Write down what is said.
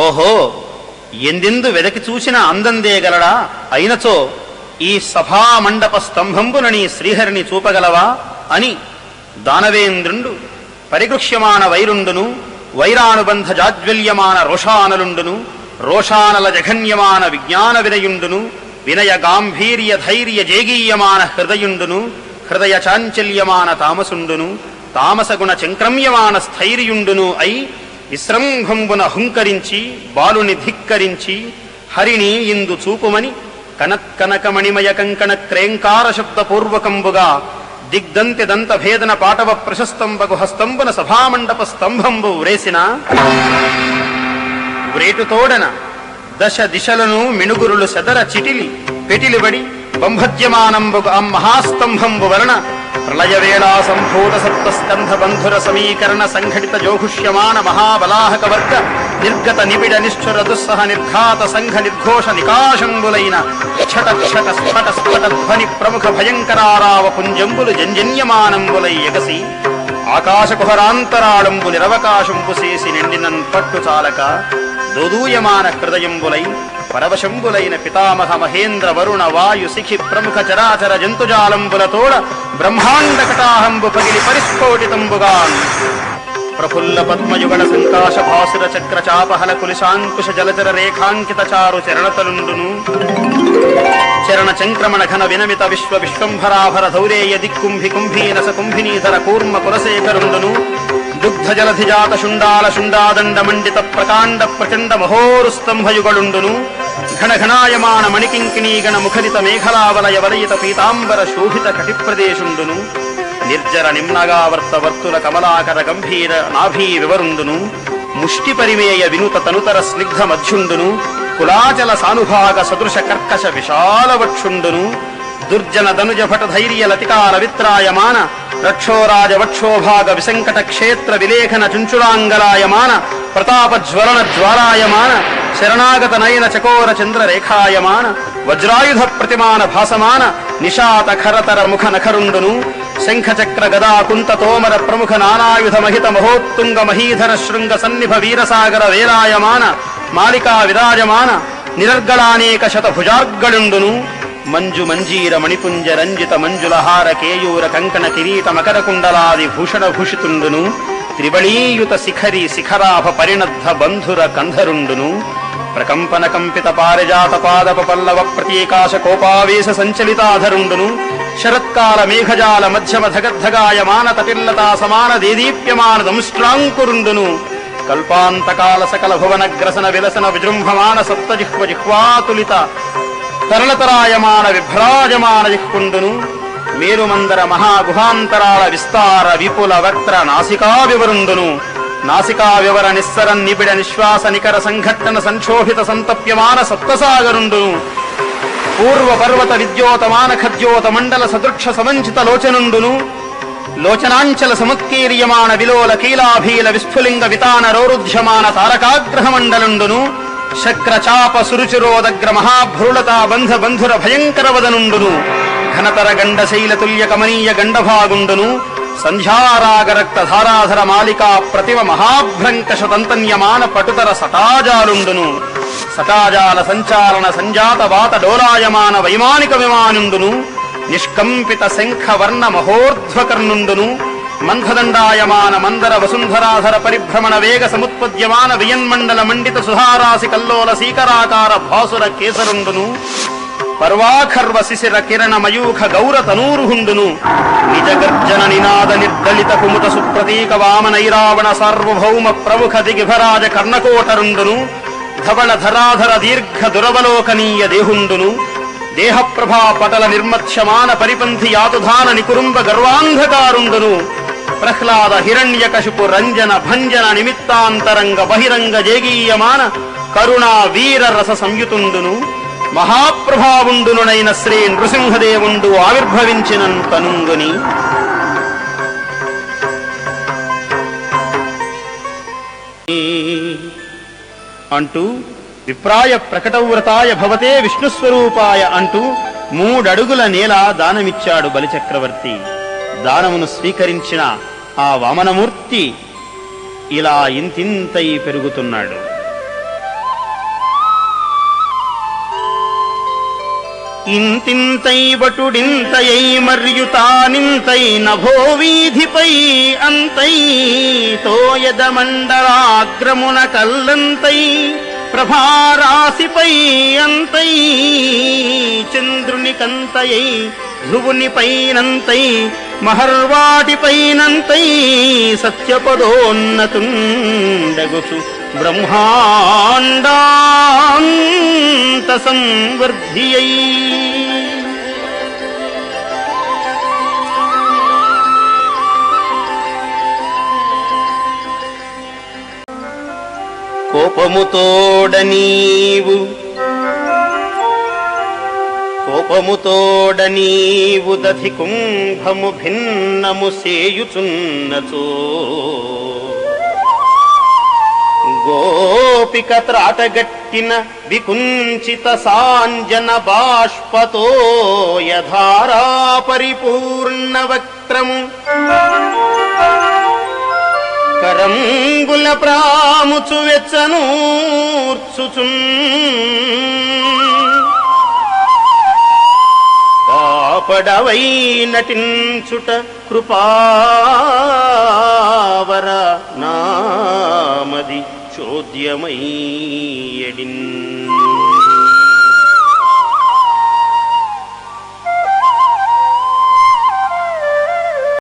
ఓహో, ఎందెందు వెదకి చూసిన అందందేగలడా, అయినచో ఈ సభామండప స్తంభంబున నీ శ్రీహరిని చూపగలవా అని దానవేంద్రుండు పరిగృహ్యమాన వైరుండును, వైరానుబంధ జాజ్వల్యమాన రోషానలుండును, రోషానల జఘన్యమాన విజ్ఞాన వినయుండును, వినయ గాంభీర్య ధైర్య జేగీయమాన హృదయుండును, హృదయ చాంచల్యమాన తామసుండును, తామసగుణ చంక్రమ్యమాన స్థైర్యుండును అయి విశ్రంభంబున హుంకరించి బాలుని ధిక్కరించి హరిని ఇందు చూపుమని కనత్కనకమణిమయ కంకణ క్రేంకార శబ్దపూర్వకంబుగా దిగ్దంతి దంత భేదన పాటవ ప్రశస్తంబగు హస్తంబున సభామండప స్తంభంబు వ్రేసిన వ్రేటుతోడన దశ దిశలను మిణుగురులు సెదర చిటిలి పెటిలిబడి బంభద్యమానంబుగు ఆ మహాస్తంభంబు వలన ప్రళయవేళా సంభూత సప్తస్కంధ బంధుర సమీకరణ సంఘటిత జోఘుష్యమాన మహాబలాహక వర్గ నిర్గత నిబిడ నిష్ఠుర దుస్సహ నిర్ఘాత సంఘ నిర్ఘోష నికాశంబులైన ఛట ఛట స్ఫట స్ఫట ధ్వని ప్రముఖ భయంకరారావ పుంజంబులు జంజన్యమానంబులై ఎగసి ఆకాశకుహరాంతరాళంబు నిరవకాశంబు చేసి నిండినన్ పట్టు చాలక దోదూయమాన హృదయంబులై పరవశంబులైన పితామహ మహేంద్ర వరుణ వాయు శిఖి ప్రముఖ చరాచర జంతుజాలంబులతోడ బ్రహ్మాండ కటాహంబు పగిలి పరిస్ఫోటితంబుగా ప్రఫుల్ల పద్మయుగణ సంకాశ భాసుర చక్ర చాపహల కులిశాంకుశ జలచర రేఖాంకిత చారు చరణతలుండును, చరణ చంక్రమణ ఘన వినమిత విశ్వ విశ్వంభరాభర ధౌరేయ దిక్కుంభి కుంభీనస కుంభినీధర కూర్మ కులశేఖరుండును, దుగ్ధ జలధిజాత శుండాల శుండాదండ మండిత ప్రకాండ ప్రచండ మహోరుస్తంభయుగళుండును, ఘనఘనాయమాన మణికింకిణీగణ ముఖరిత మేఘలావలయ వలయిత పీతాంబర శోభిత కటిప్రదేశుండును, నిర్జర నిమ్నగావర్త వర్తుల కమలాకర గంభీర నాభీ వివరుండును, ముష్టి పరిమేయ వినుత తనుతర స్నిగ్ధ మధ్యుండును, కులాచల సానుభాగ సదృశ కర్కశ విశాలవక్షుండును, దుర్జన ధనుజ భట ధైర్య లతికాల విత్రాయమాన రక్షోరాజ వక్షోభాగ విసంకట క్షేత్ర విలేఖన చుంచులాంగలాయమాన ప్రతాప జ్వలన జ్వాలాయమాన శరణాగత నయన చకోర చంద్ర రేఖాయమాన వజ్రాయుధ ప్రతిమాన భాసమాన నిశాత ఖరతర ముఖ నఖరుండును, శంఖచక్ర గదా కుంత తోమర ప్రముఖ నానాయుధ మహిత మహోత్తుంగ మహీధర శృంగ సన్నిభ వీరసాగర వేలాయమాన మాలికా విరాజమాన నిరర్గళానేక శత భుజార్గళుండును, మంజు మంజీర మణిపుంజ రంజిత మంజులహార కేయూర కంకణ కిరీట మకర కుండలాది భూషణ భూషితుండును, త్రివళీయుత శిఖరి శిఖరాభ పరిణద్ధ బంధుర కంధరుండును, ప్రకంపన కంపిత పారిజాత పాదప పల్లవ ప్రతీకాశ కోపావేశ సంచలితాధరుండును, శరత్కాల మేఘజాల మధ్యమ ధగద్ధగాయమాన తటిల్లతా సమాన దేదీప్యమాన దంష్ట్రాంకురుండును, కల్పాంతకాల సకల భువనగ్రసన విలసన విజృంభమాన సప్తజిహ్వ జిహ్వాతులిత తరళతరాయమాన విభ్రాజమాన జిహ్కుండును, మేరుమందర మహాగుహాంతరాల విస్తార విపుల వక్త్ర నాసికా వివరుండును, నాసికా వివర నిస్సరన్ నిబిడ నిశ్వాస నికర సంఘట్టన సంక్షోభిత సంతప్యమాన సప్తసాగరుండును, పూర్వ పర్వత విద్యోతమాన ఖద్యోత మండల సదృక్ష సమంచిత లోచనుండును, లోచనాంచల సముత్కీర్యమాన విలోల కీలాభీల విస్ఫులింగ వితాన రౌరుధ్యమాన తారకాగ్రహ మండలుండును, శక్రచాప సురుచిరోదగ్ర మహాభ్రులతా బంధ బంధుర భయంకర వదనుండును, ఘనతర గండ శైలతుల్య కమనీయ గండభాగుండును, సంధ్యారాగరక్త ధారాధర మాలికా ప్రతిమ మహాభ్రంకష తంతన్యమాన పటుతర సటాజాలుండును, సటాజాల సంచాలన సంజాత వాత డోలాయమాన వైమానిక విమానుండును, నిష్కంపిత శంఖ వర్ణ మహోర్ధ్వకర్ణుండును, మంథదండాయమాన మందర వసుంధరాధర పరిభ్రమణ వేగ సముత్పద్యమాన వియన్మండల మండిత సుధారాసి కల్లోల సీకరాకార భాసుర కేసరుండును, పర్వాఖర్వ శిశిర కిరణ మయూఖ గౌర తనూరుహుండును, నిజ గర్జన నినాద నిర్దళిత కుముత సుప్రతీక వామనైరావణ సార్వభౌమ ప్రముఖ దిగిభరాజ కర్ణకోటరుండును, ధవళ ధరాధర దీర్ఘ దురవలోకనీయ దేహుండును, దేహప్రభా పటల నిర్మత్స్యమాన పరిపంథి యాతుధాన నికురుంబ గర్వాంధకారుండును, ప్రహ్లాద హిరణ్యకశిపు రంజన భంజన నిమిత్తాంతరంగ బహిరంగ జేగీయమాన కరుణా వీర రస సంయుతుండును, మహాప్రభావుండునైన శ్రీ నృసింహదేవుండు ఆవిర్భవించినంతనుంగుని. అంటూ విప్రాయ ప్రకటవ్రతాయ భవతే విష్ణుస్వరూపాయ అంటూ 3 అడుగుల నేల దానమిచ్చాడు బలిచక్రవర్తి. దానమును స్వీకరించిన ఆ వామనమూర్తి ఇలా ఇంతింతై పెరుగుతున్నాడు. ఇంతింతై బటుడింతయై మరియు తానింతై నభో వీధిపై అంతై తోయద మండలాగ్రమున కల్లంతై ప్రభారాశిపై అంతై చంద్రుని కంతయై ధ్రువుని పైనంతై మహర్వాటిపైనంతై సత్యపదోన్నతుండగుచు బ్రహ్మాండాంత సంవర్ధియై కోపముతోడ నీవు దధి కుంభము భిన్నము సేయుచున్నచో గోపిక త్రాటగట్టిన వికుంచిత సాంజన బాష్పతో యధారా పరిపూర్ణ వక్త్రము కరంబుల ప్రాముచు వెచ్చనూర్చుచున్ కాపడవై నటించుట కృపావర నామది చోద్యమయ్యడిన్